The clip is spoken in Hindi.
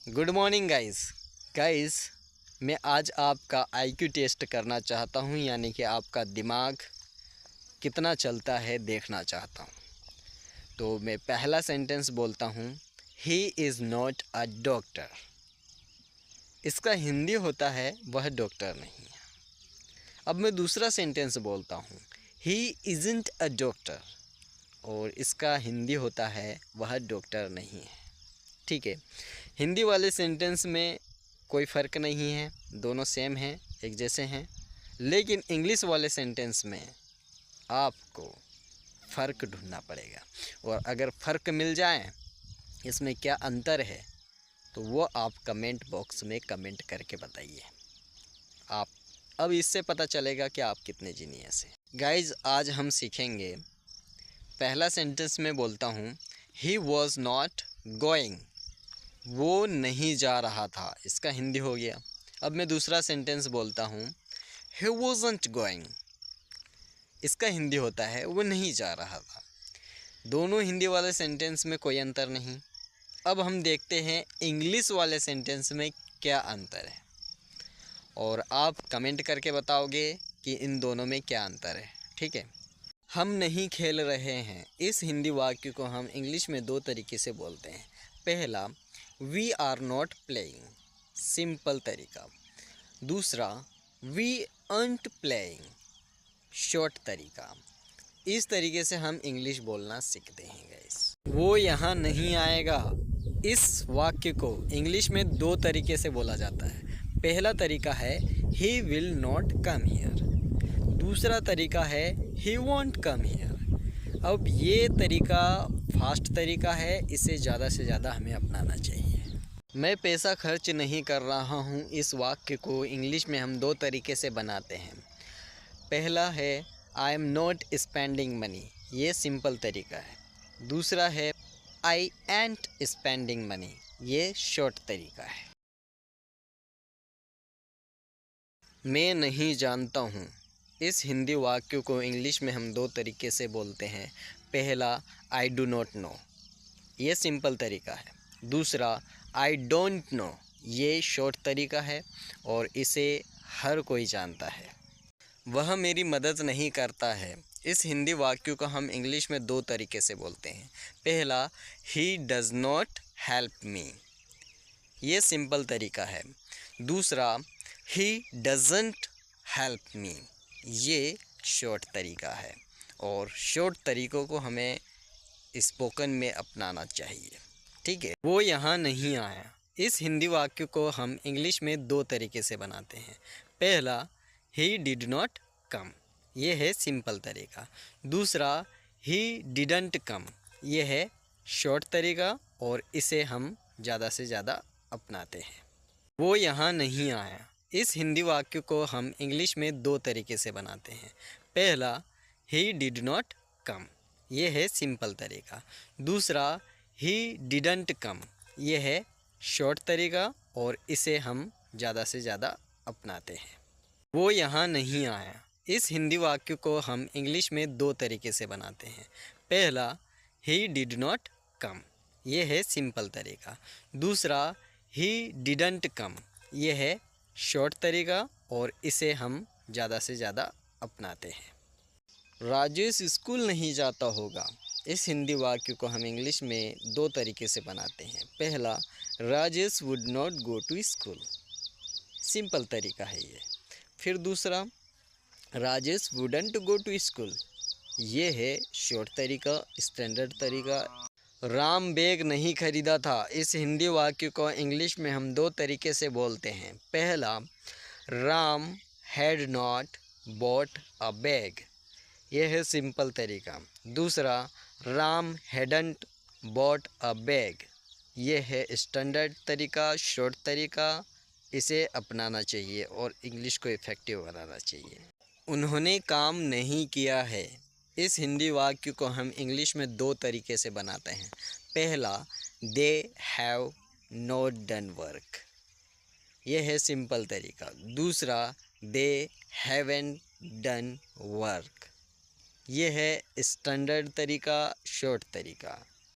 गुड मॉर्निंग गाइस मैं आज आपका आईक्यू टेस्ट करना चाहता हूं, यानी कि आपका दिमाग कितना चलता है देखना चाहता हूं। तो मैं पहला सेंटेंस बोलता हूं, he is not a doctor. इसका हिंदी होता है वह डॉक्टर नहीं है। अब मैं दूसरा सेंटेंस बोलता हूं, ही इज़न्ट अ डॉक्टर, और इसका हिंदी होता है वह डॉक्टर नहीं है। ठीक है, हिंदी वाले सेंटेंस में कोई फ़र्क नहीं है, दोनों सेम हैं, एक जैसे हैं। लेकिन इंग्लिश वाले सेंटेंस में आपको फ़र्क ढूंढना पड़ेगा, और अगर फ़र्क मिल जाए इसमें क्या अंतर है तो वो आप कमेंट बॉक्स में कमेंट करके बताइए। आप अब इससे पता चलेगा कि आप कितने जीनियस हैं। गाइज़, आज हम सीखेंगे, पहला सेंटेंस में बोलता हूँ, ही वॉज़ नॉट गोइंग, वो नहीं जा रहा था। इसका हिंदी हो गया। अब मैं दूसरा सेंटेंस बोलता हूँ, ही वॉज़न्ट गोइंग। इसका हिंदी होता है वो नहीं जा रहा था। दोनों हिंदी वाले सेंटेंस में कोई अंतर नहीं। अब हम देखते हैं इंग्लिश वाले सेंटेंस में क्या अंतर है, और आप कमेंट करके बताओगे कि इन दोनों में क्या अंतर है। ठीक है, हम नहीं खेल रहे हैं, इस हिंदी वाक्य को हम इंग्लिश में दो तरीके से बोलते हैं। पहला, we are not playing, simple तरीका। दूसरा, वी अरेंट प्लेइंग, शॉर्ट तरीका। इस तरीके से हम इंग्लिश बोलना सीखते हैं गाइस। वो यहाँ नहीं आएगा, इस वाक्य को इंग्लिश में दो तरीके से बोला जाता है। पहला तरीका है he will not come here, दूसरा तरीका है ही वॉन्ट कम हियर। अब ये तरीका फास्ट तरीका है, इसे ज़्यादा से ज़्यादा हमें अपनाना चाहिए। मैं पैसा खर्च नहीं कर रहा हूँ, इस वाक्य को इंग्लिश में हम दो तरीके से बनाते हैं। पहला है I am not spending money, ये सिंपल तरीका है। दूसरा है आई एंट स्पेंडिंग मनी, ये शॉर्ट तरीका है। मैं नहीं जानता हूँ, इस हिंदी वाक्य को इंग्लिश में हम दो तरीके से बोलते हैं। पहला, आई डू नॉट नो, ये सिंपल तरीका है। दूसरा, आई डोंट नो, ये शॉर्ट तरीका है और इसे हर कोई जानता है। वह मेरी मदद नहीं करता है, इस हिंदी वाक्य को हम इंग्लिश में दो तरीके से बोलते हैं। पहला, he does not help me, ये सिंपल तरीका है। दूसरा, ही डज़न्ट हेल्प मी, ये शॉर्ट तरीका है, और शॉर्ट तरीक़ों को हमें स्पोकन में अपनाना चाहिए। ठीक है, वो यहाँ नहीं आया, इस हिंदी वाक्य को हम इंग्लिश में दो तरीके से बनाते हैं। पहला, ही डिड नॉट कम, ये है सिंपल तरीका। दूसरा, ही डिडंट कम, ये है शॉर्ट तरीका, और इसे हम ज़्यादा से ज़्यादा अपनाते हैं। वो यहाँ नहीं आया, इस हिंदी वाक्य को हम इंग्लिश में दो तरीके से बनाते हैं। पहला, ही डिड नॉट कम, ये है सिंपल तरीका। दूसरा, ही डिडंट कम, ये है शॉर्ट तरीका, और इसे हम ज़्यादा से ज़्यादा अपनाते हैं। वो यहाँ नहीं आया, इस हिंदी वाक्य को हम इंग्लिश में दो तरीके से बनाते हैं। पहला, ही डिड नॉट कम, ये है सिंपल तरीका। दूसरा, ही डिडंट कम, ये है शॉर्ट तरीका, और इसे हम ज़्यादा से ज़्यादा अपनाते हैं। राजेश स्कूल नहीं जाता होगा, इस हिंदी वाक्य को हम इंग्लिश में दो तरीके से बनाते हैं। पहला, Rajesh would not go to school, simple तरीका है ये। फिर दूसरा, Rajesh wouldn't go to school, ये है शॉर्ट तरीका, स्टैंडर्ड तरीका। राम बैग नहीं खरीदा था, इस हिंदी वाक्य को इंग्लिश में हम दो तरीके से बोलते हैं। पहला, Ram had not bought a bag, यह है सिंपल तरीका। दूसरा, Ram hadn't bought a bag, यह है स्टैंडर्ड तरीका, शॉर्ट तरीका। इसे अपनाना चाहिए और इंग्लिश को इफ़ेक्टिव बनाना चाहिए। उन्होंने काम नहीं किया है, इस हिंदी वाक्य को हम इंग्लिश में दो तरीके से बनाते हैं। पहला, they have not done work, यह है सिंपल तरीका। दूसरा, दे हैवेंट डन वर्क, यह है स्टैंडर्ड तरीका, शॉर्ट तरीका।